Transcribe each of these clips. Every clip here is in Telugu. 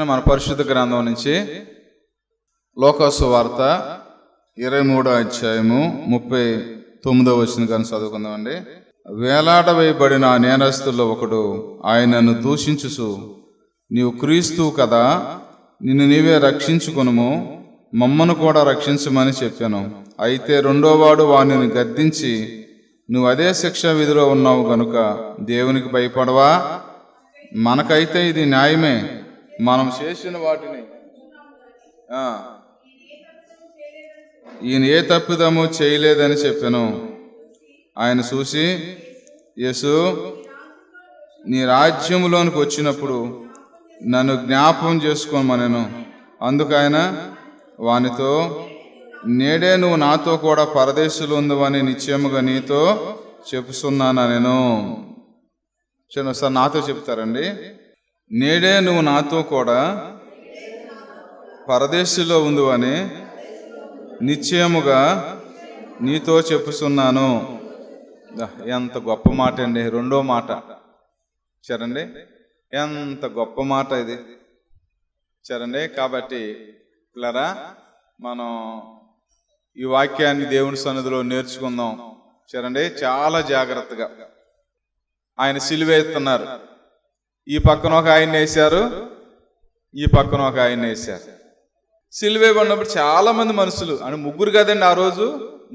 మన పరిశుద్ధ గ్రంథం నుంచి లోకాసు వార్త 23వ అధ్యాయము 39వ వచనం కానీ చదువుకుందామండి. వేలాడవేయబడిన నేరస్తుల్లో ఒకడు ఆయనను దూషించుచు, నీవు క్రీస్తు కదా, నిన్ను నీవే రక్షించుకొనుము, మమ్మను కూడా రక్షించమని చెప్పాను. అయితే రెండోవాడు వానిని గద్దించి, నువ్వు అదే శిక్షా విధిలో ఉన్నావు గనుక దేవునికి భయపడవా? మనకైతే ఇది న్యాయమే, మనం చేసిన వాటిని ఈయన ఏ తప్పిదము చేయలేదని చెప్పాను. ఆయన చూసి, యేసు, నీ రాజ్యములోనికి వచ్చినప్పుడు నన్ను జ్ఞాపకం చేసుకోమనెను. అందుకు ఆయన వానితో, నేడే నువ్వు నాతో కూడా పరదేశులు ఉందని నిశ్చయముగా నీతో చెప్పుచున్నాను నేను. ఒకసారి నాతో చెప్తారండి. నేడే నువ్వు నాతో కూడా పరదేశంలో ఉందని నిశ్చయముగా నీతో చెప్పుచున్నాను. ఎంత గొప్ప మాట అండి. రెండో మాట సరండి, ఎంత గొప్ప మాట ఇది సరండి. కాబట్టి పిల్లరా, మనం ఈ వాక్యాన్ని దేవుని సన్నిధిలో నేర్చుకుందాం సరండి. చాలా జాగ్రత్తగా. ఆయన సిలువేస్తున్నారు. ఈ పక్కన ఒక ఆయన వేశారు, ఈ పక్కన ఒక ఆయన వేశారు. సిలువేయబడినప్పుడు చాలా మంది మనుషులు, అంటే ముగ్గురు కదండి, ఆ రోజు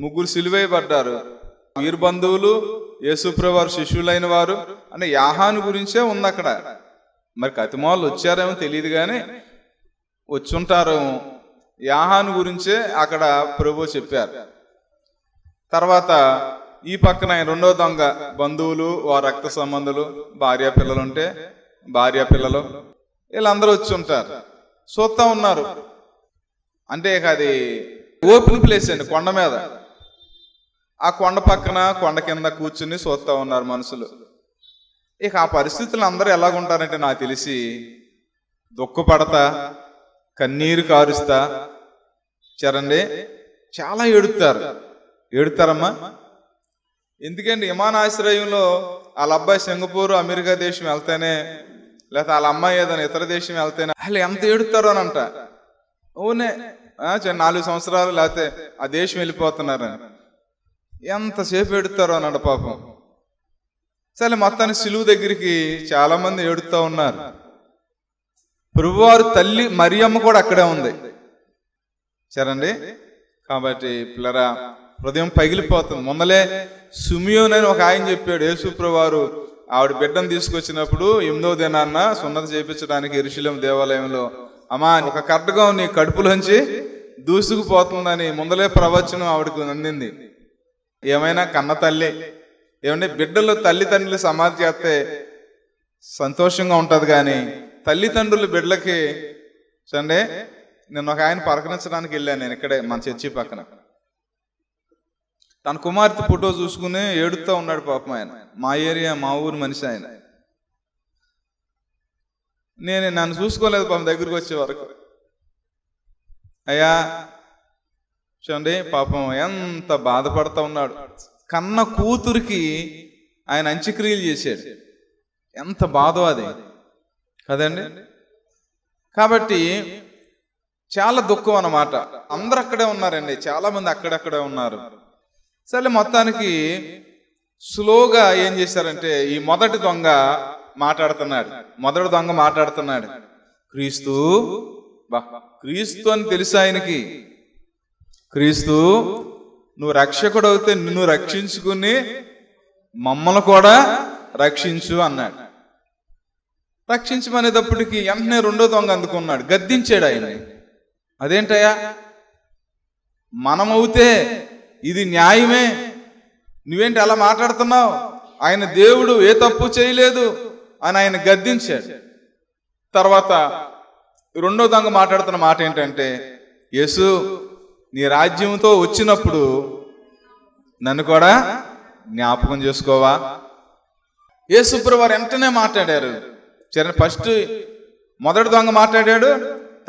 ముగ్గురు సిలువేయబడ్డారు. వీరు బంధువులు, యేసుప్రభు వారు శిష్యులైన వారు. అంటే యాహాను గురించే ఉంది అక్కడ. మరి కతిమాలు వచ్చారేమో తెలియదు కానీ వచ్చుంటారేమో. యాహాను గురించే అక్కడ ప్రభు చెప్పారు. తర్వాత ఈ పక్కన రెండో దొంగ బంధువులు, వారి రక్త సంబంధులు, భార్య పిల్లలు ఉంటే భార్య పిల్లలు, వీళ్ళందరూ వచ్చి ఉంటారు, చూస్తా ఉన్నారు. అంటే అది ఓపెన్ ప్లేస్ అండి, కొండ మీద. ఆ కొండ పక్కన కొండ కింద కూర్చుని చూస్తా ఉన్నారు మనుషులు. ఇక ఆ పరిస్థితులు అందరూ ఎలాగుంటారంటే నాకు తెలిసి దుఃఖపడతా, కన్నీరు కారుస్తా చరండి, చాలా ఏడుతారమ్మా. ఎందుకంటే విమానాశ్రయంలో వాళ్ళ అబ్బాయి సింగపూర్, అమెరికా దేశం వెళ్తేనే, లేకపోతే వాళ్ళ అమ్మాయి ఏదైనా ఇతర దేశం వెళ్తేనే అసలు ఎంత ఏడుతారో అని అంట. ఓనే 4 సంవత్సరాలు లేకపోతే ఆ దేశం వెళ్ళిపోతున్నారని ఎంతసేపు ఏడుతారో అన్నాడు పాపం. సరే, మొత్తానికి సిలువ దగ్గరికి చాలా మంది ఏడుతూ ఉన్నారు. ప్రభువారు తల్లి మరియమ్మ కూడా అక్కడే ఉంది సరండి. కాబట్టి పిల్లరా, హృదయం పగిలిపోతుంది. మొన్నలే సుమియోన్ అని ఒక ఆయన చెప్పాడు, యేసుప్రభువారు ఆవిడ బిడ్డను తీసుకొచ్చినప్పుడు 8వ దినాన్న సున్నతి చేయించడానికి యెరూషలేం దేవాలయంలో, అమ్మా ఒక ఖడ్గం నీ కడుపులోంచి దూసుకుపోతుందని ముందలే ప్రవచనం ఆవిడకు అందింది. ఏమైనా కన్న తల్లి ఏమంటే, బిడ్డలు తల్లిదండ్రులు సమాధి చేస్తే సంతోషంగా ఉంటుంది, కానీ తల్లిదండ్రులు బిడ్డలకి సండే. నేను ఒక ఆయన పలకరించడానికి వెళ్ళాను, నేను ఇక్కడే మన చర్చి పక్కన. తన కుమార్తె ఫోటో చూసుకుని ఏడుస్తూ ఉన్నాడు పాపం. ఆయన మా ఏరియా, మా ఊరు మనిషి ఆయన. నన్ను చూసుకోలేదు పాపం. దగ్గరికి వచ్చే వరకు, అయ్యా చూడండి పాపం ఎంత బాధపడుతూ ఉన్నాడు. కన్న కూతురికి ఆయన అంత్యక్రియలు చేశాడు. ఎంత బాధో అది కదండి. కాబట్టి చాలా దుఃఖం అన్నమాట. అందరు అక్కడే ఉన్నారండి, చాలా మంది అక్కడక్కడే ఉన్నారు. సరే, మొత్తానికి స్లోగా ఏం చేశారంటే, ఈ మొదటి దొంగ మాట్లాడుతున్నాడు. క్రీస్తు అని తెలుసు ఆయనకి. క్రీస్తు, నువ్వు రక్షకుడు అవుతే నిన్ను రక్షించుకుని మమ్మల్ని కూడా రక్షించు అన్నాడు. రక్షించమనేటప్పటికి వెంటనే రెండో దొంగ అందుకున్నాడు, గద్దించాడు ఆయన్ని. అదేంటయ్యా, మనమవుతే ఇది న్యాయమే, నువ్వేంటి అలా మాట్లాడుతున్నావు? ఆయన దేవుడు, ఏ తప్పు చేయలేదు అని ఆయన గద్దించాడు. తర్వాత రెండో దొంగ మాట్లాడుతున్న మాట ఏంటంటే, యేసు, నీ రాజ్యంతో వచ్చినప్పుడు నన్ను కూడా జ్ఞాపకం చేసుకోవా? యేసుప్రభువు వారు వెంటనే మాట్లాడారు. సరే, ఫస్ట్ మొదటి దొంగ మాట్లాడాడు,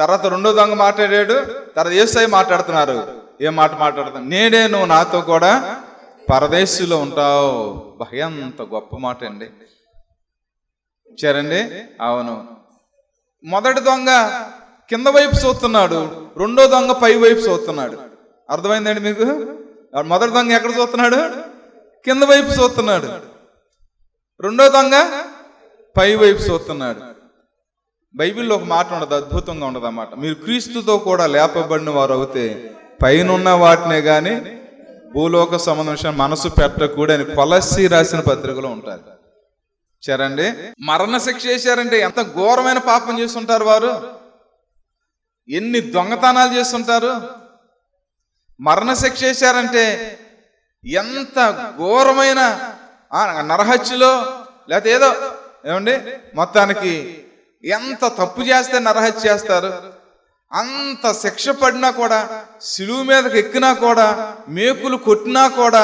తర్వాత రెండో దొంగ మాట్లాడాడు, తర్వాత యేసయ్య మాట్లాడుతున్నారు. ఏం మాట్లాడుతున్నా? నేడే నువ్వు నాతో కూడా పరదేశంలో ఉంటావు. ఎంత గొప్ప మాట అండి. చూడండి, అవును. మొదటి దొంగ కింద వైపు చూస్తున్నాడు, రెండో దొంగ పై వైపు చూస్తున్నాడు. అర్థమైందండి మీకు? మొదటి దొంగ ఎక్కడ చూస్తున్నాడు? కింద వైపు చూస్తున్నాడు. రెండో దొంగ పై వైపు చూస్తున్నాడు. బైబిల్లో ఒక మాట ఉండదు, అద్భుతంగా ఉండదు అన్నమాట. మీరు క్రీస్తుతో కూడా లేపబడిన వారు అవుతే పైనున్న వాటినే కానీ భూలోక సంబంధించిన మనసు పెట్టకూడదు అని కొలస్సీ రాసిన పత్రికలో ఉంటారు. సరండి, మరణ శిక్ష చేశారంటే ఎంత ఘోరమైన పాపం చేస్తుంటారు వారు, ఎన్ని దొంగతనాలు చేస్తుంటారు. మరణ శిక్ష చేశారంటే ఎంత ఘోరమైన నరహత్యలో లేకపోతే ఏదో ఏమండి మొత్తానికి ఎంత తప్పు చేస్తే నరహత్య చేస్తారు. అంత శిక్ష పడినా కూడా, సిలువు మీదకి ఎక్కినా కూడా, మేకులు కొట్టినా కూడా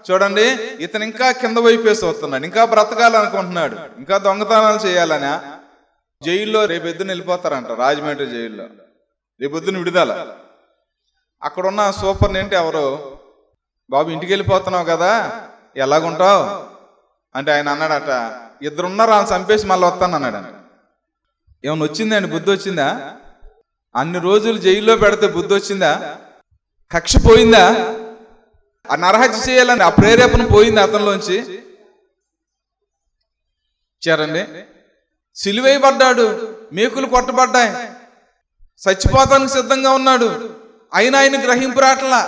చూడండి ఇతను ఇంకా కింద వైపేసి వస్తున్నాడు, ఇంకా బ్రతకాలనుకుంటున్నాడు, ఇంకా దొంగతనాలు చేయాలనా. జైల్లో రేపొద్దున వెళ్ళిపోతారంట, రాజమండ్రి జైల్లో రేపొద్దున విడుదల. అక్కడున్న సూపర్నెంట్ ఎవరో, బాబు ఇంటికి వెళ్ళిపోతున్నావు కదా ఎలాగుంటావు అంటే ఆయన అన్నాడట, ఇద్దరున్నారు ఆయన చంపేసి మళ్ళీ వస్తాను అన్నాడు. ఏమన్నా వచ్చిందండి? బుద్ధి వచ్చిందా? అన్ని రోజులు జైల్లో పెడితే బుద్ధి వచ్చిందా? కక్ష పోయిందా? ఆ నరహత్య చేయాలని ఆ ప్రేరేపణ పోయింది అతనిలోంచి? చేరండి, సిలువేయబడ్డాడు, మేకులు కొట్టబడ్డాయి, చచ్చిపోతానికి సిద్ధంగా ఉన్నాడు, అయినా ఆయన గ్రహింపు రాట్లా,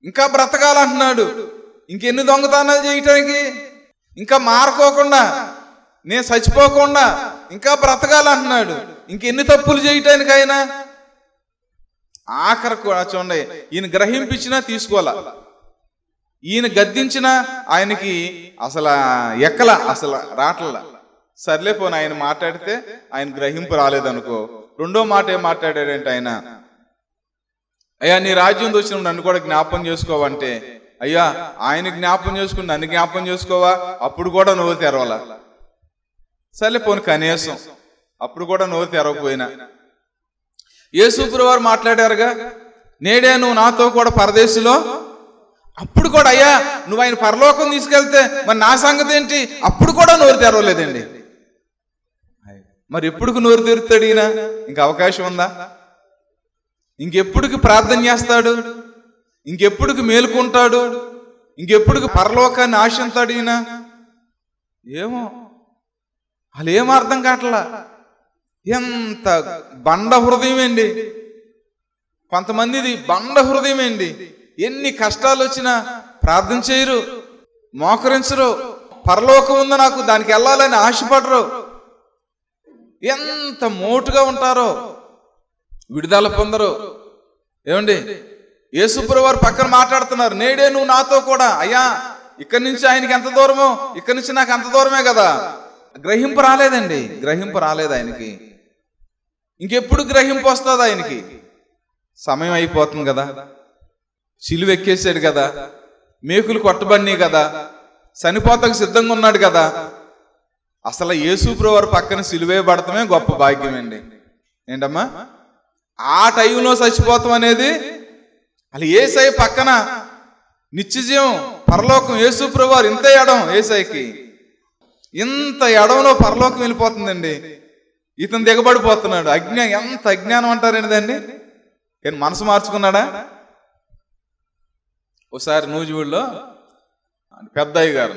ఇంకా బ్రతకాలంటున్నాడు. ఇంకెన్ని దొంగతనాలు చేయటానికి, ఇంకా మారుకోకుండా, నేను చచ్చిపోకుండా ఇంకా బ్రతకాలంటున్నాడు. ఇంకెన్ని తప్పులు చేయటానికి ఆయన ఆఖరకు చూడండి, ఈయన గ్రహింపించినా తీసుకోవాల, ఈయన గద్దించినా ఆయనకి అసలు ఎక్కల, అసలు రాట్ల. సర్లే పోనీ ఆయన మాట్లాడితే ఆయన గ్రహింపు రాలేదనుకో, రెండో మాట ఏం మాట్లాడాడంటే ఆయన, అయ్యా నీ రాజ్యం వచ్చినప్పుడు నన్ను కూడా జ్ఞాపం చేసుకోవంటే, అయ్యా ఆయన జ్ఞాపం చేసుకుని నన్ను జ్ఞాపం చేసుకోవా, అప్పుడు కూడా నోరు తెరవాలా. సర్లే పోనీ కనీసం అప్పుడు కూడా నోరు తెరవకపోయినా, యేసుప్రభువు వారు మాట్లాడారుగా, నేడే నువ్వు నాతో కూడా పరదేశంలో, అప్పుడు కూడా అయ్యా నువ్వు ఆయన పరలోకం తీసుకెళ్తే మరి నా సంగతి ఏంటి, అప్పుడు కూడా నోరు తెరవలేదండి. మరి ఎప్పుడుకు నోరు తెరుతాడు ఈయన? ఇంకా అవకాశం ఉందా? ఇంకెప్పుడుకి ప్రార్థన చేస్తాడు? ఇంకెప్పుడుకి మేలుకుంటాడు? ఇంకెప్పుడుకి పరలోకాన్ని ఆశిస్తాడు ఈయన? ఏమో వాళ్ళు ఏం అర్థం కావట్లా. ఎంత బండ హృదయం అండి కొంతమందిది, బండ హృదయం అండి. ఎన్ని కష్టాలు వచ్చినా ప్రార్థన చేయరు, మోకరించరు, పరలోకం ఉందో నాకు దానికి వెళ్ళాలని ఆశపడరు. ఎంత మోటుగా ఉంటారో, విడుదల పొందరు. ఏమండి, యేసుప్రభువు వారు పక్కన మాట్లాడుతున్నారు, నేడే నువ్వు నాతో కూడా. అయ్యా ఇక్కడి నుంచి ఆయనకి ఎంత దూరమో, ఇక్కడి నుంచి నాకు అంత దూరమే కదా. గ్రహింపు రాలేదండి, గ్రహింపు రాలేదు ఆయనకి. ఇంకెప్పుడు గ్రహింపు వస్తుంది ఆయనకి? సమయం అయిపోతుంది కదా, సిలువ ఎక్కేసాడు కదా, మేకులు కొట్టబడినాయి కదా, చనిపోతకు సిద్ధంగా ఉన్నాడు కదా. అసలు యేసుప్రభువు వారు పక్కన సిలువేయబడటమే గొప్ప భాగ్యం అండి. ఏంటమ్మా, ఆ టైంలో చచ్చిపోతాం అనేది, అలా యేసై పక్కన నిత్యజీవం పరలోకం. యేసుప్రభువు వారు ఇంత ఎడం, యేసైకి ఇంత ఎడంలో పరలోకం వెళ్ళిపోతుందండి. ఇతను దిగబడిపోతున్నాడు. ఎంత అజ్ఞానం అంటారండి దాన్ని. కానీ మనసు మార్చుకున్నాడా? ఒకసారి నూజివీడులో పెద్దయ్య గారు,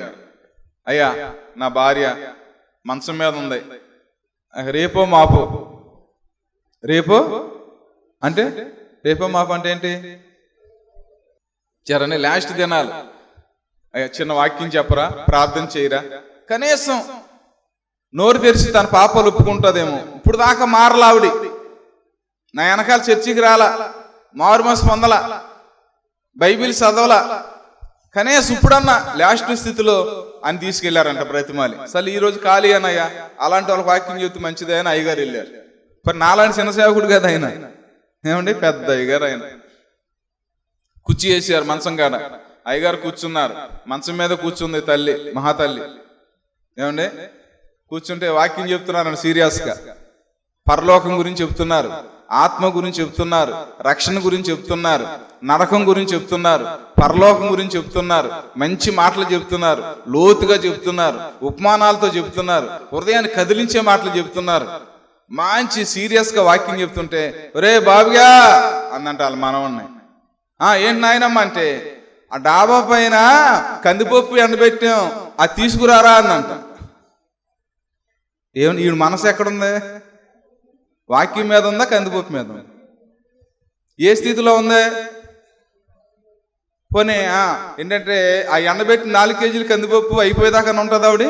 అయ్యా నా భార్య మంచం మీద ఉంది, రేపో మాపో. రేపో అంటే రేపో మాపో అంటే ఏంటి? చరణి లాస్ట్ దినాలు, అయ్యా చిన్న వాక్యం చెప్పరా, ప్రార్థన చేయరా, కనీసం నోరు తెరిచి తన పాపాలు ఒప్పుకుంటుందేమో. ఇప్పుడు దాకా మారలావిడి, నా వెనకాల చర్చికి రాలా, మారు మనసు పొందలా, బైబిల్ చదవలా, కనీసం ఇప్పుడన్నా లాస్ట్ స్థితిలో అని తీసుకెళ్లారంట బ్రతిమాలి. అసలు ఈ రోజు ఖాళీ అనయ్యా, అలాంటి వాళ్ళకి వాక్యం చెబుతూ మంచిదే అని అయ్యగారు వెళ్ళారు. మరి నాలాంటి చిన్న సేవకుడు కదా ఆయన, ఏమండి పెద్ద అయ్యగారు. ఆయన కుర్చీ వేసారు మంచం కాడ, అయ్యగారు కూర్చున్నారు, మంచం మీద కూర్చుంది తల్లి, మహాతల్లి. ఏమండి కూర్చుంటే వాక్యం చెప్తున్నారు సీరియస్ గా, పరలోకం గురించి చెప్తున్నారు. ఆత్మ గురించి చెప్తున్నారు, రక్షణ గురించి చెప్తున్నారు, నరకం గురించి చెప్తున్నారు, పరలోకం గురించి చెప్తున్నారు, మంచి మాటలు చెప్తున్నారు, లోతుగా చెప్తున్నారు, ఉపమానాలతో చెప్తున్నారు, హృదయాన్ని కదిలించే మాటలు చెప్తున్నారు. మంచి సీరియస్గా వాక్యం చెప్తుంటే ఒరే బాబుగా అందంట వాళ్ళ మనవన్నాయి. ఏంటి నాయనమ్మ అంటే, ఆ డాబా పైన కందిపప్పు ఎండబెట్టాం, అది తీసుకురారా అందంట. ఏమన్నా ఈ మనసు ఎక్కడుంది? వాక్యం మీద ఉందా, కందిపప్పు మీద ఉందా? ఏ స్థితిలో ఉంది? పోనీ ఏంటంటే ఆ ఎండబెట్టి 4 కేజీలు కందిపప్పు అయిపోయేదాకా ఉంటుంది ఆవిడ.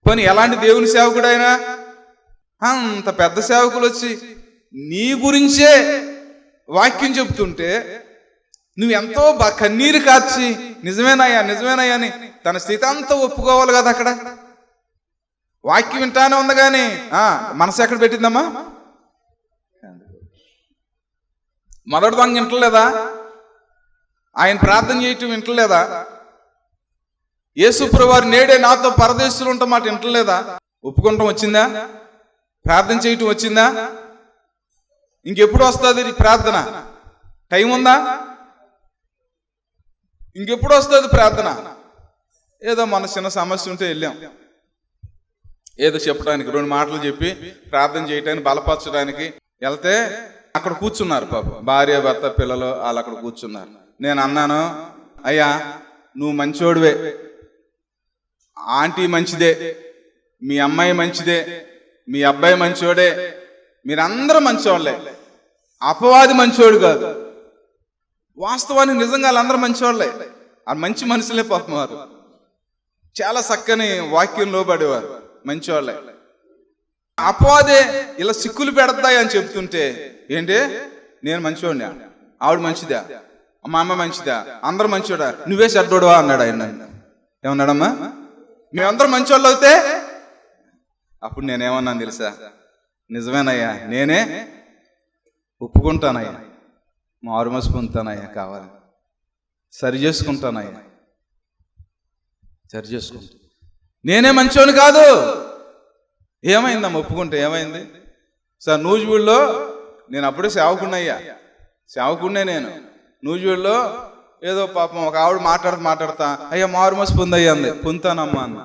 పోనీ ఎలాంటి దేవుని సేవకుడు అయినా అంత పెద్ద సేవకులు వచ్చి నీ గురించే వాక్యం చెప్తుంటే నువ్వెంతో కన్నీరు కార్చి నిజమేనయ్యా నిజమేనయ్యా అని తన స్థితి అంతా ఒప్పుకోవాలి కదా. అక్కడ వాక్యం వింటానే ఉంది కానీ మనసు ఎక్కడ పెట్టిందమ్మా? మొదటి దొంగ వింటలేదా? ఆయన ప్రార్థన చేయటం వింటలేదా? యేసుప్రభువు వారు నేడే నాతో పరదేశులు ఉంటాం మాట వింటలేదా? ఒప్పుకుంటాం వచ్చిందా? ప్రార్థన చేయటం వచ్చిందా? ఇంకెప్పుడు వస్తుంది ప్రార్థన? టైం ఉందా? ఇంకెప్పుడు వస్తుంది ప్రార్థన? ఏదో మన చిన్న సమస్య ఉంటే వెళ్ళాం, ఏదో చెప్పడానికి 2 మాటలు చెప్పి ప్రార్థన చేయటానికి బలపరచడానికి వెళ్తే అక్కడ కూర్చున్నారు పాప, భార్య భర్త పిల్లలు వాళ్ళు అక్కడ కూర్చున్నారు. నేను అన్నాను, అయ్యా నువ్వు మంచోడివే, ఆంటీ మంచిదే, మీ అమ్మాయి మంచిదే, మీ అబ్బాయి మంచోడే, మీరందరూ మంచోళ్ళే, అపవాది మంచోడు కాదు. వాస్తవానికి నిజంగా వాళ్ళందరూ మంచివాళ్ళే, ఆ మంచి మనుషులే పాపం వారు, చాలా చక్కని వాక్యం లోబడేవారు, మంచివాళ్ళే. అపవాదే ఇలా సిక్కులు పెడతాయి అని చెప్తుంటే ఏంటి, నేను మంచివాడినా, ఆవిడ మంచిదా, మా అమ్మ మంచిదా, అందరూ మంచివాడా, నువ్వే చెడ్డోడువా అన్నాడు ఆయన. ఏమన్నాడమ్మా? మేమందరం మంచివాళ్ళు అవుతే అప్పుడు నేనేమన్నాను తెలుసా? నిజమేనయ్యా, నేనే ఒప్పుకుంటానయ్యా, మారుమనసు పొందుతానయ్యా, కావాలి సరి చేసుకుంటానయ్యా, సరి చేసుకుంటా, నేనే మంచోని కాదు. ఏమైందమ్మా ఒప్పుకుంటే? ఏమైంది సార్? నూజివీడులో నేను అప్పుడే సేవకున్నయ్యా, సేవకున్నే నేను. నూజివీడులో ఏదో పాపం ఒక ఆవిడ మాట్లాడతా అయ్యా మారుమనసు పొందయ్యా అంది. పొందుతానమ్మా అన్న.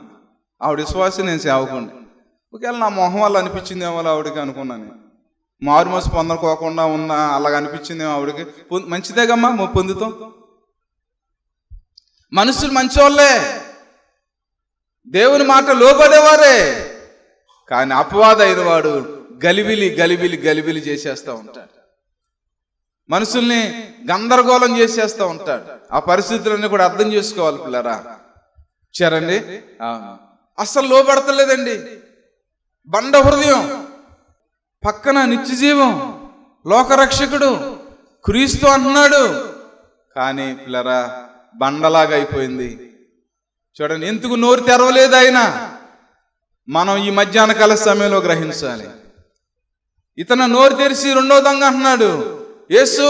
ఆవిడ విశ్వాసం, నేను సేవకుని. ఒకవేళ నా మొహం వల్ల అనిపించిందేమో ఆవిడకి అనుకున్నాను. మారుమనసు పొందకోకుండా ఉన్నా అలాగ అనిపించిందేమో ఆవిడకి. మంచిదేగమ్మా, పొందుతాం. మనుషులు మంచోళ్ళే, దేవుని మాట లోబడేవారే, కానీ అపవాది అయిన వాడు గలిబిలి గలిబిలి గలిబిలి చేసేస్తూ ఉంటాడు, మనుషుల్ని గందరగోళం చేసేస్తూ ఉంటాడు. ఆ పరిస్థితులన్నీ కూడా అర్థం చేసుకోవాలి పిల్లరా. చూడండి, అస్సలు లోబడతలేదండి. బండ హృదయం, పక్కన నిత్యజీవం, లోకరక్షకుడు క్రీస్తు అంటున్నాడు, కానీ పిల్లరా బండలాగా అయిపోయింది. చూడండి, ఎందుకు నోరు తెరవలేదు ఆయన? మనం ఈ మధ్యాహ్న కాల సమయంలో గ్రహించాలి. ఇతను నోరు తెరిచి 2వ దొంగ అంటున్నాడు, యేసు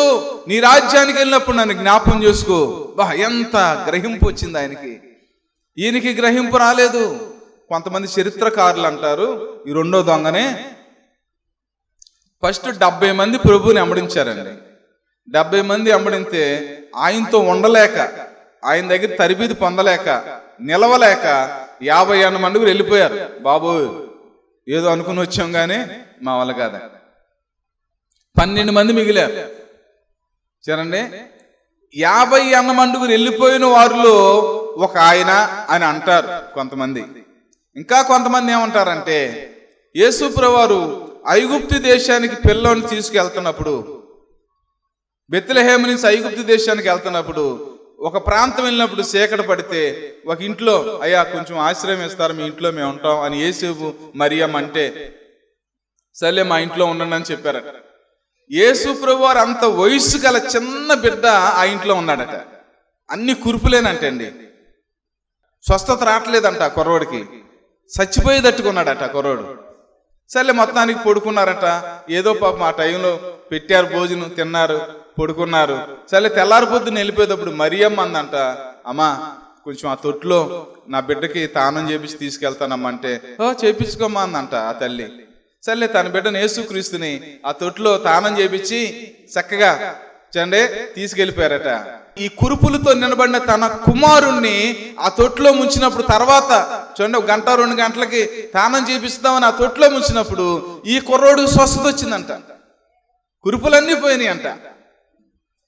నీ రాజ్యానికి వెళ్ళినప్పుడు నన్ను జ్ఞాపకం చేసుకో. ఎంత గ్రహింపు వచ్చింది ఆయనకి. ఈయనకి గ్రహింపు రాలేదు. కొంతమంది చరిత్రకారులు అంటారు, ఈ 2వ దొంగనే ఫస్ట్ 70 మంది ప్రభువుని వెంబడించారండి. 70 మంది వెంబడితే ఆయనతో ఉండలేక, ఆయన దగ్గర తరబీదు పొందలేక, నిలవలేక 50 మందికి వెళ్ళిపోయారు. బాబు ఏదో అనుకుని వచ్చాం కానీ మా వల్ల కాదా. 12 మంది మిగిలారు. చూడండి, 50 మందికి వెళ్ళిపోయిన వారిలో ఒక ఆయన అని అంటారు కొంతమంది. ఇంకా కొంతమంది ఏమంటారంటే, యేసుప్రభువు వారు ఐగుప్తు దేశానికి పిల్లని తీసుకెళ్తున్నప్పుడు, బెత్లెహేము నుంచి ఐగుప్తు దేశానికి వెళ్తున్నప్పుడు ఒక ప్రాంతం వెళ్ళినప్పుడు చీకటి పడితే ఒక ఇంట్లో, అయ్యా కొంచెం ఆశ్రయం ఇస్తారు, మీ ఇంట్లో మేము ఉంటాం అని యేసేపు మరియమ్మ అంటే, సర్లే మా ఇంట్లో ఉండండి అని చెప్పారట. యేసుప్రభువు వారు అంత వయస్సు గల చిన్న బిడ్డ ఆ ఇంట్లో ఉన్నాడట. అన్ని కురుపులేనంటండి, స్వస్థత రావట్లేదంట కుర్రోడికి, చచ్చిపోయి తట్టుకున్నాడట కుర్రోడు. సర్లే మొత్తానికి పడుకున్నారట. ఏదో పాపం ఆ టైంలో పెట్టారు, భోజనం తిన్నారు, పడుకున్నారు. సర్లే తెల్లారి పొద్దున్న వెళ్ళిపోయేటప్పుడు మరియమ్మ అందంట, అమ్మా కొంచెం ఆ తొట్లో నా బిడ్డకి తానం చేపించి తీసుకెళ్తానమ్మా అంటే, చేపించుకోమ్మా అందంట ఆ తల్లి. సర్లే తన బిడ్డను యేసుక్రీస్తుని ఆ తొట్టులో తానం చేపించి చక్కగా చండే తీసుకెళ్ళిపోయారట. ఈ కురుపులతో నిలబడిన తన కుమారుణ్ణి ఆ తొట్టులో ముంచినప్పుడు తర్వాత చూడండి, 1 గంట 2 గంటలకి తానం చేపిస్తామని ఆ తొట్టులో ముంచినప్పుడు ఈ కుర్రోడు స్వస్థత వచ్చిందంట. కురుపులన్నీ పోయినాయి అంట.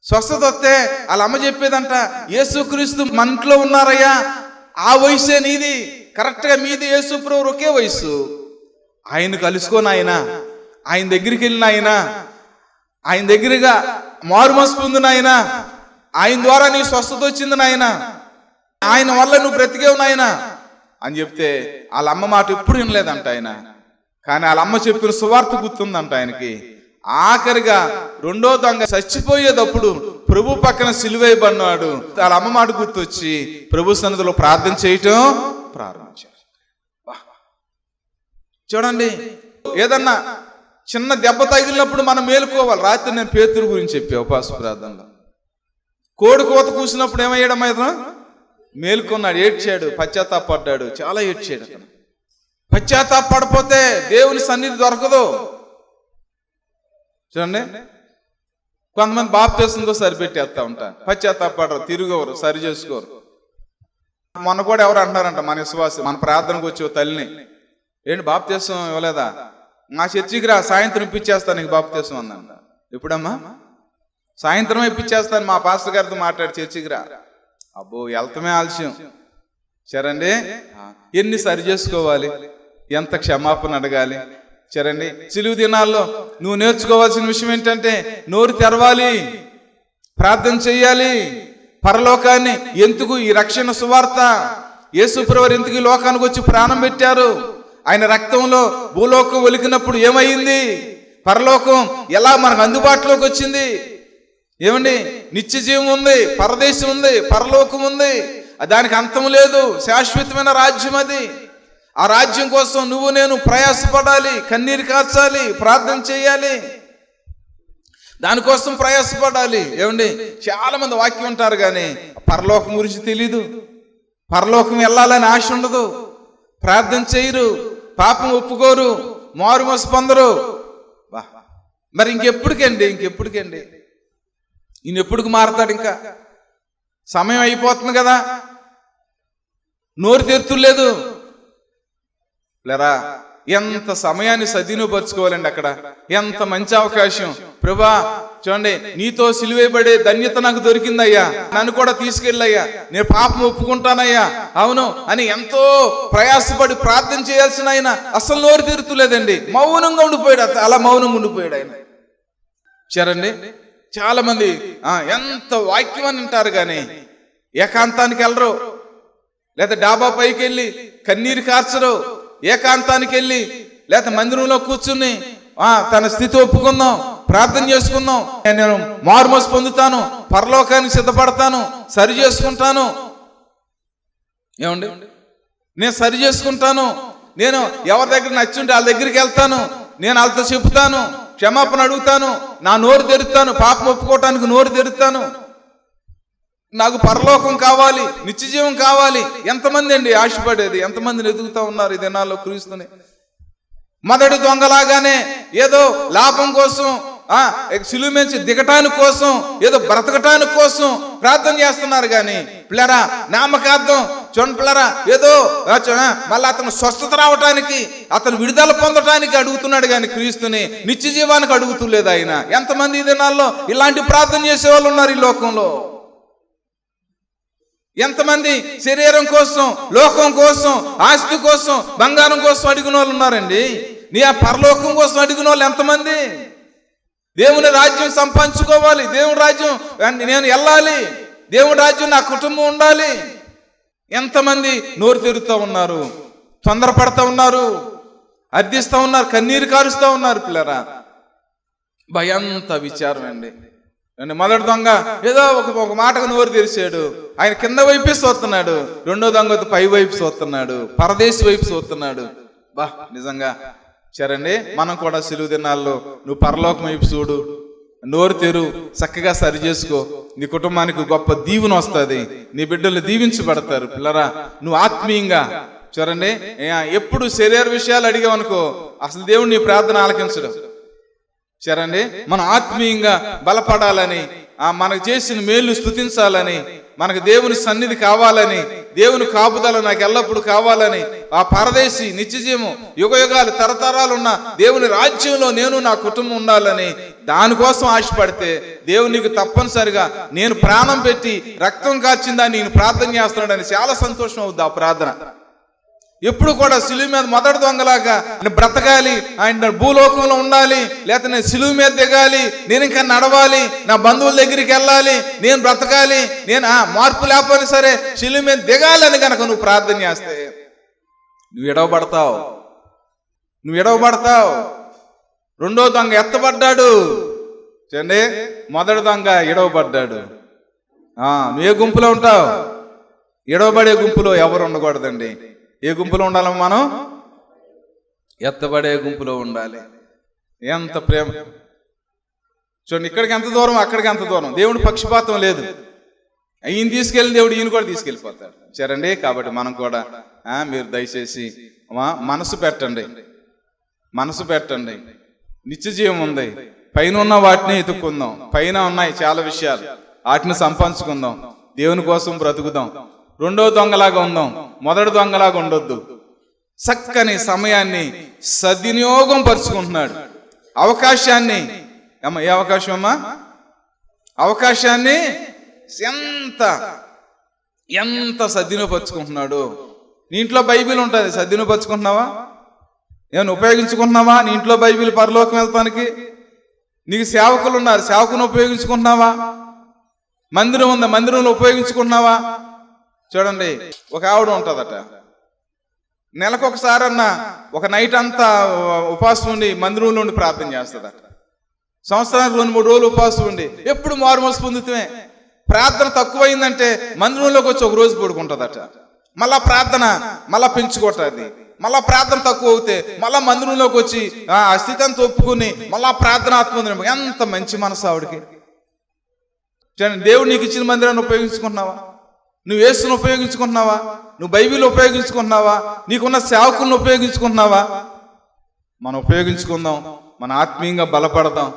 స్వస్థత వస్తే వాళ్ళ అమ్మ చెప్పేదంట, యేసుక్రీస్తు మన ఇంట్లో ఉన్నారయ్యా, ఆ వయసే నీది, కరెక్ట్గా మీది యేసు ప్రభు ఒకే వయసు. ఆయన కలుసుకొని ఆయన దగ్గరికి వెళ్ళిన ఆయన దగ్గరగా మారుమనసు పొందిన ఆయన ద్వారా నీ స్వస్థత వచ్చింది నాయన, ఆయన వల్ల నువ్వు బ్రతికేవు నాయన అని చెప్తే వాళ్ళ అమ్మ మాట ఎప్పుడు వినలేదంట ఆయన. కానీ వాళ్ళ అమ్మ చెప్పిన సువార్త గుర్తుందంట ఆయనకి. ఆఖరిగా 2వ దొంగ చచ్చిపోయేటప్పుడు ప్రభు పక్కన సిలువేయబడినాడు. వాళ్ళ అమ్మ మాట గుర్తొచ్చి ప్రభు సన్నిధిలో ప్రార్థన చేయటం ప్రారంభించారు. చూడండి, ఏదన్నా చిన్న దెబ్బ తగిలినప్పుడు మనం మేలుకోవాలి. రాత్రి నేను పేతురు గురించి చెప్పా ఉపవాస ప్రార్థనలో. కోడి కోత కూసినప్పుడు ఏమయ్యాడు అమ్మ? మేలుకున్నాడు, ఏడ్చాడు, పశ్చాత్తాపడ్డాడు, చాలా ఏడ్చాడు. అతను పశ్చాత్తాపడిపోతే దేవుని సన్నిధి దొరకదు. చూడండి, కొంతమంది బాప్తిస్మంతో సరిపెట్టేస్తా ఉంటారు, పశ్చాత్తాపడరు, తిరిగేవారు, సరి చేసుకోరు. మొన్న కూడా ఎవరు అంటారంట, మన విశ్వాసం మన ప్రార్థనకు వచ్చే తల్లిని, ఏంటి బాప్తిస్మం ఇవ్వలేదా, మా చర్చికి రా, సాయంత్రం ఇప్పించేస్తాను నీకు బాప్తిస్మం అందంట. ఎప్పుడమ్మా? సాయంత్రం ఇప్పించేస్తాను, మా పాస్టర్ గారితో మాట్లాడి చర్చికి రా. అబ్బో, వెళ్తమే ఆలస్యం. సరండి, ఎన్ని సరి చేసుకోవాలి, ఎంత క్షమాపణ అడగాలి. సరండి, సిలువు దినాల్లో నువ్వు నేర్చుకోవాల్సిన విషయం ఏంటంటే నోరు తెరవాలి, ప్రార్థన చెయ్యాలి, పరలోకాన్ని. ఎందుకు ఈ రక్షణ సువార్త? యేసుప్రభు ఎందుకు ఈ లోకానికి వచ్చి ప్రాణం పెట్టారు? ఆయన రక్తంలో భూలోకం ఒలికినప్పుడు ఏమైంది? పరలోకం ఎలా మనకు అందుబాటులోకి వచ్చింది? ఏమండి, నిత్య జీవం ఉంది, పరదేశం ఉంది, పరలోకం ఉంది, దానికి అంతం లేదు, శాశ్వతమైన రాజ్యం అది. ఆ రాజ్యం కోసం నువ్వు నేను ప్రయాసపడాలి, కన్నీరు కార్చాలి, ప్రార్థన చేయాలి, దానికోసం ప్రయాసపడాలి. ఏమండి, చాలా మంది వాక్యం ఉంటారు కానీ పరలోకం గురించి తెలీదు, పరలోకం వెళ్ళాలని ఆశ ఉండదు, ప్రార్థన చేయరు, పాపం ఒప్పుకోరు, మారుమనసు పొందరు. మరి ఇంకెప్పటికండి ఈయన ఎప్పుడుకు మారతాడు? ఇంకా సమయం అయిపోతుంది కదా, నోరు తెరుతులేదు లేరా. ఎంత సమయాన్ని సద్వినియోగపరచుకోవాలండి అక్కడ. ఎంత మంచి అవకాశం. ప్రభా చూడండి, నీతో సిలువేయబడే ధన్యత నాకు దొరికిందయ్యా, నన్ను కూడా తీసుకెళ్ళయ్యా, నేను పాపం ఒప్పుకుంటానయ్యా, అవును అని ఎంతో ప్రయాసపడి ప్రార్థన చేయాల్సిన ఆయన అసలు నోరు తెరుతులేదండి, మౌనంగా ఉండిపోయాడు. అలా మౌనంగా ఉండిపోయాడు ఆయన. చూడండి, చాలా మంది ఎంత వాక్యం అని అంటారు కానీ ఏకాంతానికి వెళ్ళరు, లేదా డాబా పైకి వెళ్ళి కన్నీరు కార్చరు, ఏకాంతానికి వెళ్ళి లేదా మందిరంలో కూర్చుని తన స్థితి ఒప్పుకుందాం, ప్రార్థన చేసుకుందాం, నేను మారుమనసు పొందుతాను, పరలోకానికి సిద్ధపడతాను, సరి చేసుకుంటాను. ఏమండి, నేను సరి చేసుకుంటాను, నేను ఎవరి దగ్గర నచ్చుంటే వాళ్ళ దగ్గరికి వెళ్తాను, నేను వాళ్ళతో చెప్తాను, క్షమాపణ అడుగుతాను, నా నోరు తెరుస్తాను, పాపం ఒప్పుకోవటానికి నోరు తెరుస్తాను, నాకు పరలోకం కావాలి, నిత్యజీవం కావాలి. ఎంతమంది అండి ఆశపడేది? ఎంతమందిని ఎదుగుతా ఉన్నారు ఈ దినాల్లో క్రీస్తుని? మొదటి దొంగలాగానే ఏదో లాభం కోసం, సిలువ నుంచి దిగటానికి కోసం, ఏదో బ్రతకటానికి కోసం ప్రార్థన చేస్తున్నారు కానీ పిల్లరా నామకార్థం చూడండి పిల్లరా, ఏదో మళ్ళీ అతను స్వస్థత రావటానికి, అతను విడుదల పొందటానికి అడుగుతున్నాడు కానీ క్రీస్తుని నిత్య జీవానికి అడుగుతులేదు ఆయన. ఎంతమంది ఈ దినాల్లో ఇలాంటి ప్రార్థన చేసే వాళ్ళు ఉన్నారు ఈ లోకంలో? ఎంతమంది శరీరం కోసం, లోకం కోసం, ఆస్తి కోసం, బంగారం కోసం అడిగిన వాళ్ళు ఉన్నారండి. నీ ఆ పరలోకం కోసం అడిగిన వాళ్ళు ఎంతమంది? దేవుని రాజ్యం సంపాదించుకోవాలి, దేవుని రాజ్యం నేను వెళ్ళాలి, దేవుని రాజ్యం నా కుటుంబం ఉండాలి. ఎంతమంది నోరు తెరుస్తూ ఉన్నారు, తొందరపడతా ఉన్నారు, అర్థిస్తూ ఉన్నారు, కన్నీరు కారుస్తూ ఉన్నారు పిల్లరా. భయంత విచారం అండి. మొదటి దొంగ ఏదో ఒక మాటకు నోరు తెరిచాడు, ఆయన కింద వైపే చూస్తున్నాడు. రెండో దొంగ పై వైపు చూస్తున్నాడు, పరదేశి వైపు చూస్తున్నాడు. నిజంగా సరండి, మనం కూడా సిలువ దినాల్లో నువ్వు పరలోకం వైపు చూడు, నోరు తెరు, చక్కగా సరి చేసుకో, నీ కుటుంబానికి గొప్ప దీవెన వస్తుంది, నీ బిడ్డలు దీవించబడతారు పిల్లరా. నువ్వు ఆత్మీయంగా చూడండి, ఎప్పుడు శరీర విషయాలు అడిగామనుకో అసలు దేవుడు నీ ప్రార్థన ఆలకించడు. చూడండి, మనం ఆత్మీయంగా బలపడాలని, మనకు చేసిన మేలు స్తుతించాలని, మనకు దేవుని సన్నిధి కావాలని, దేవుని కాపుదల నాకు ఎల్లప్పుడూ కావాలని, ఆ పరదేశి నిత్యజీవం యుగయుగాలు తరతరాలు ఉన్న దేవుని రాజ్యంలో నేను నా కుటుంబం ఉండాలని దానికోసం ఆశపడితే దేవుడు నీకు తప్పనిసరిగా నేను ప్రాణం పెట్టి రక్తం కాచిందని నేను ప్రార్థన చేస్తున్నాడని చాలా సంతోషం అవుద్ది ఆ ప్రార్థన. ఎప్పుడు కూడా సిలువ మీద మొదటి దొంగలాగా బ్రతకాలి, ఆయన భూలోకంలో ఉండాలి, లేకపోతే నేను సిలువ మీద దిగాలి, నేను ఇంకా నడవాలి, నా బంధువుల దగ్గరికి వెళ్ళాలి, నేను బ్రతకాలి, నేను మార్పు లేకపోయినా సరే సిలువ మీద దిగాలని కనుక నువ్వు ప్రార్థన చేస్తే నువ్వు ఎడవబడతావు. రెండో దొంగ ఎత్తబడ్డాడు చూడండి, మొదటి దొంగ ఎడవబడ్డాడు. నువ్వు ఏ గుంపులో ఉంటావు? ఎడవబడే గుంపులో ఎవరు ఉండకూడదండి. ఏ గుంపులో ఉండాలమ్మా మనం? ఎత్తబడే గుంపులో ఉండాలి. ఎంత ప్రేమ చూడండి, ఇక్కడికి ఎంత దూరం అక్కడికి ఎంత దూరం. దేవుడి పక్షపాతం లేదు. ఈయన తీసుకెళ్ళి దేవుడు ఈయన కూడా తీసుకెళ్ళిపోతాడు. సరేండి, కాబట్టి మనం కూడా మీరు దయచేసి మనసు పెట్టండి. నిత్య జీవం ఉంది, పైన ఉన్న వాటిని ఎత్తుక్కుందాం. పైన ఉన్నాయి చాలా విషయాలు, వాటిని సంపాదించుకుందాం, దేవుని కోసం బ్రతుకుదాం. రెండో దొంగలాగా ఉందాం, మొదటి దొంగలాగా ఉండొద్దు. చక్కని సమయాన్ని సద్వినియోగం పరుచుకుంటున్నాడు. అవకాశాన్ని ఏ అవకాశం అమ్మా? అవకాశాన్ని ఎంత సద్వినియోగపరుచుకుంటున్నాడు. నీ ఇంట్లో బైబిల్ ఉంటుంది, సద్వినియోగపరుచుకుంటున్నావా? ఏమైనా ఉపయోగించుకుంటున్నావా? నీ ఇంట్లో బైబిల్ పరలోకం వెళ్తానికి? నీకు సేవకులు ఉన్నారు, సేవకుని ఉపయోగించుకుంటున్నావా? మందిరం ఉంది, మందిరంలో ఉపయోగించుకుంటున్నావా? చూడండి, ఒక ఆవిడ ఉంటుందట, నెలకొకసారన్నా ఒక నైట్ అంతా ఉపవాసం ఉండి మందిరంలో ఉండి ప్రార్థన చేస్తుందట. సంవత్సరానికి 2-3 రోజులు ఉపవాసం ఉండి ఎప్పుడు మారుమనసు పొందుతామే. ప్రార్థన తక్కువైందంటే మందిరంలోకి వచ్చి ఒక రోజు పడుకుంటుందట. మళ్ళా ప్రార్థన మళ్ళా పెంచుకుంటుంది. మళ్ళా ప్రార్థన తక్కువ అవుతే మళ్ళా మందిరంలోకి వచ్చి ఆ స్థితి అంతా ఒప్పుకుని మళ్ళా ప్రార్థన ఆత్మ. ఎంత మంచి మనసు ఆవిడకి. దేవుడు నీకు ఇచ్చిన మందిరాన్ని ఉపయోగించుకుంటున్నావా? నువ్వు యేసును ఉపయోగించుకుంటున్నావా? నువ్వు బైబిల్ ఉపయోగించుకుంటున్నావా? నీకున్న సేవకులను ఉపయోగించుకుంటున్నావా? మనం ఉపయోగించుకుందాం, మన ఆత్మీయంగా బలపడదాం.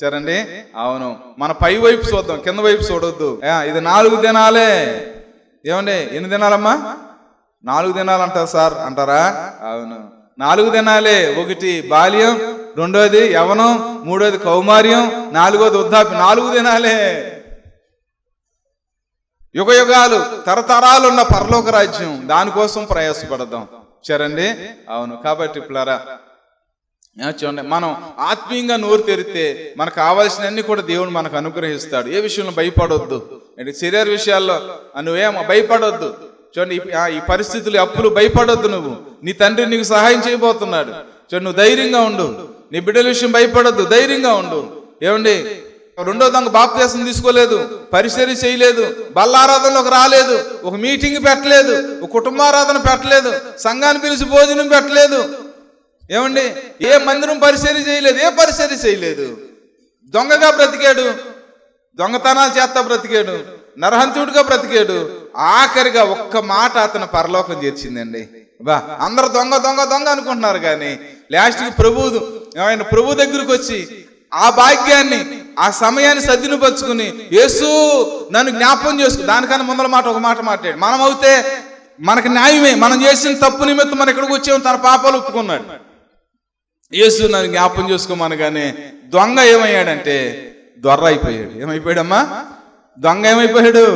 సరేండి, అవును, మన పై వైపు చూద్దాం, కింద వైపు చూడొద్దు. ఇది 4 దినాలే. ఏమండి, ఎన్ని దినాలమ్మా? 4 దినాలు అంటారు సార్ అంటారా? అవును, 4 దినాలే. 1 బాల్యం, 2వది యవనం, 3వది కౌమార్యం, 4వది వృద్ధాప్యం. 4 దినాలే. యుగయుగాలు తరతరాలున్న పరలోక రాజ్యం, దానికోసం ప్రయాసపడదాం. సరేండి, అవును. కాబట్టి పిల్లరా చూడండి, మనం ఆత్మీయంగా నోరు తెరిస్తే మనకు కావాల్సినవన్నీ కూడా దేవుడు మనకు అనుగ్రహిస్తాడు. ఏ విషయంలో భయపడొద్దు. శరీర విషయాల్లో నువ్వేమో భయపడొద్దు. చూడండి, ఈ పరిస్థితులు అప్పులు భయపడొద్దు. నువ్వు నీ తండ్రి నీకు సహాయం చేయబోతున్నాడు. చూడండి, నువ్వు ధైర్యంగా ఉండు. నీ బిడ్డల విషయం భయపడొద్దు, ధైర్యంగా ఉండు. ఏమండి, రెండో దొంగ బాప్తిసం తీసుకోలేదు, పరిచర్య చేయలేదు, బల్లారాధనలోకి రాలేదు, ఒక మీటింగ్ పెట్టలేదు, ఒక కుటుంబారాధన పెట్టలేదు, సంఘాన్ని పిలిచి భోజనం పెట్టలేదు. ఏమండి, ఏ మందిరం పరిచర్య చేయలేదు, ఏ పరిచర్య చేయలేదు. దొంగగా బ్రతికాడు, దొంగతనాలు చేస్తా బ్రతికాడు, నరహంతుడిగా బ్రతికాడు. ఆఖరిగా ఒక్క మాట అతను పరలోకం చేర్చిందండి. అందరు దొంగ దొంగ దొంగ అనుకుంటున్నారు, కానీ లాస్ట్కి ఆయన ప్రభు దగ్గరికి వచ్చి ఆ భాగ్యాన్ని, ఆ సమయాన్ని సద్వినియోగపరుచుకుని యేసు నన్ను జ్ఞాపకం చేసుకు. దానికన్నా ముందర మాట ఒక మాట మాట్లాడు. మనం అయితే మనకు న్యాయమే, మనం చేసిన తప్పు నిమిత్తం మనం ఇక్కడికి వచ్చాము, తన పాపాలు ఒప్పుకున్నాడు. యేసు నన్ను జ్ఞాపకం చేసుకోమనగానే దొంగ ఏమయ్యాడంటే దొర్ర అయిపోయాడు. ఏమైపోయాడమ్మా? దొంగ ఏమైపోయాడు?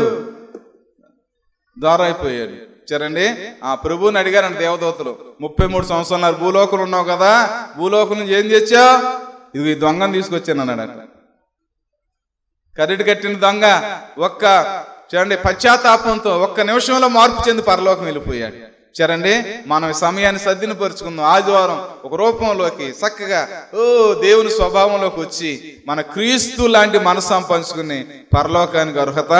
దొర్ర అయిపోయాడు. సరేండి, ఆ ప్రభువుని అడిగారంట దేవదూతలు, 33 సంవత్సరాలు భూలోకంలో ఉన్నావు కదా, భూలోకం నుంచి ఏం తెచ్చావు? ఇది ఈ దొంగను తీసుకొచ్చాను అన్నాడట. కరిటి కట్టిన దొంగ చూడండి పశ్చాత్తాపంతో ఒక్క నిమిషంలో మార్పు చెంది పరలోకం వెళ్ళిపోయాడు. సరేండి, మనం సమయాన్ని సద్వినియోగపరుచుకుందాం. ఆదివారం ఒక రూపంలోకి చక్కగా దేవుని స్వభావంలోకి వచ్చి మన క్రీస్తు లాంటి మనసు సంపాదించుకుని పరలోకానికి అర్హత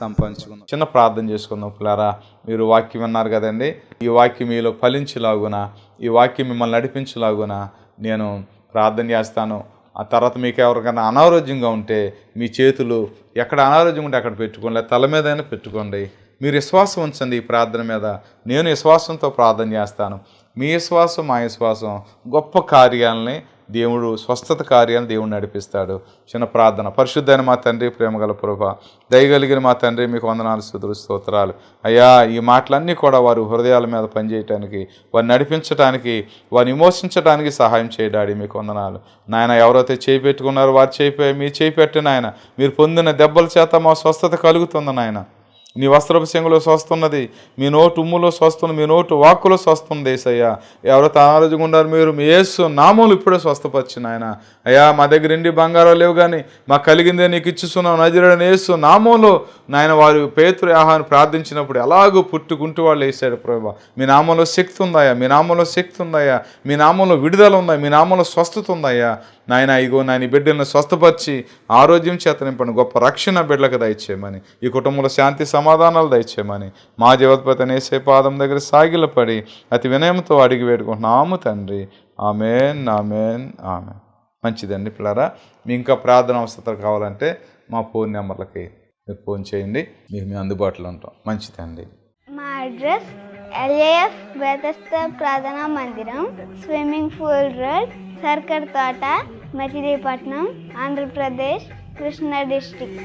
సంపాదించుకుందాం. చిన్న ప్రార్థన చేసుకుందాం. పిల్లారా, మీరు వాక్యం విన్నారు కదండి. ఈ వాక్యం మీలో ఫలించలాగున, ఈ వాక్యం మిమ్మల్ని నడిపించలాగున నేను ప్రార్థన చేస్తాను. ఆ తర్వాత మీకు ఎవరికైనా అనారోగ్యంగా ఉంటే మీ చేతులు ఎక్కడ అనారోగ్యం ఉంటే అక్కడ పెట్టుకోండి, తల మీదైనా పెట్టుకోండి. మీరు విశ్వాసం ఉంచండి ఈ ప్రార్థన మీద. నేను విశ్వాసంతో ప్రార్థన చేస్తాను. మీ విశ్వాసం మా విశ్వాసం గొప్ప కార్యాలని దేవుడు, స్వస్థత కార్యాలను దేవుడు నడిపిస్తాడు. చిన్న ప్రార్థన. పరిశుద్ధైన మా తండ్రి, ప్రేమగల ప్రభువా, దయగలిగిన మా తండ్రి, మీకు వందనాలు, స్తుతులు, స్తోత్రాలు అయ్యా. ఈ మాటలన్నీ కూడా వారి హృదయాల మీద పనిచేయటానికి, వారిని నడిపించడానికి, వారిని విమోచించడానికి సహాయం చేయడాడి మీకు వందనాలు నాయన. ఎవరైతే చేయి పెట్టుకున్నారో వారు చేయి మీ చేయి పెట్టి నాయన, మీరు పొందిన దెబ్బల చేత మా స్వస్థత కలుగుతుంది నాయన. నీ వస్త్రపు చెంగులో స్వస్తున్నది, మీ నోటు ఉమ్ములో స్వస్తుంది, మీ నోటు వాక్కులో స్వస్తుంది యేసయ్యా. ఎవరైతే అనారోగ్యంగా ఉన్నారు మీరు మీ యేసు నామములు ఇప్పుడే స్వస్థపరిచిన ఆయన. అయ్యా మా దగ్గర ఇండి బంగారం లేవు కానీ మాకు కలిగిందే నీకు ఇచ్చుస్తున్నావు నజరేయుడైన యేసు నామంలో నాయన. వారు పేతురు యోహాను ప్రార్థించినప్పుడు ఎలాగో పుట్టుకుంటూ వాళ్ళు వేసాడు ప్రభువా. మీ నామంలో శక్తి ఉందయ్యా, మీ నామంలో శక్తి ఉందయ్యా, మీ నామంలో విడుదల ఉందా, మీ నామంలో స్వస్థత ఉందయ్యా నాయన. ఇగో నాయన బిడ్డలను స్వస్థపరిచి ఆరోగ్యం చేత నింపండి, గొప్ప రక్షణ బిడ్డలకు దయచేయమని, ఈ కుటుంబంలో శాంతి సమాధానాలు దయచేయమని మా జీవోత్పత్తి యేసే పాదం దగ్గర సాగిలపడి అతి వినయంతో అడిగి వేడుకుంటున్నాము తండ్రి. ఆమేన్, ఆమేన్, ఆమేన్. మంచిదండి పిల్లరా. మీ ఇంకా ప్రార్థన అవసరం కావాలంటే మా ఫోన్ నెంబర్లకి మీరు ఫోన్ చేయండి, మేము అందుబాటులో ఉంటాం. మంచిదండి. మా అడ్రస్ LAF బెతెస్దా ప్రార్థనా మందిరం, స్విమ్మింగ్ పూల్ రోడ్, సర్కర్ తోట, మచిలీపట్నం, ఆంధ్రప్రదేశ్, కృష్ణా డిస్ట్రిక్ట్.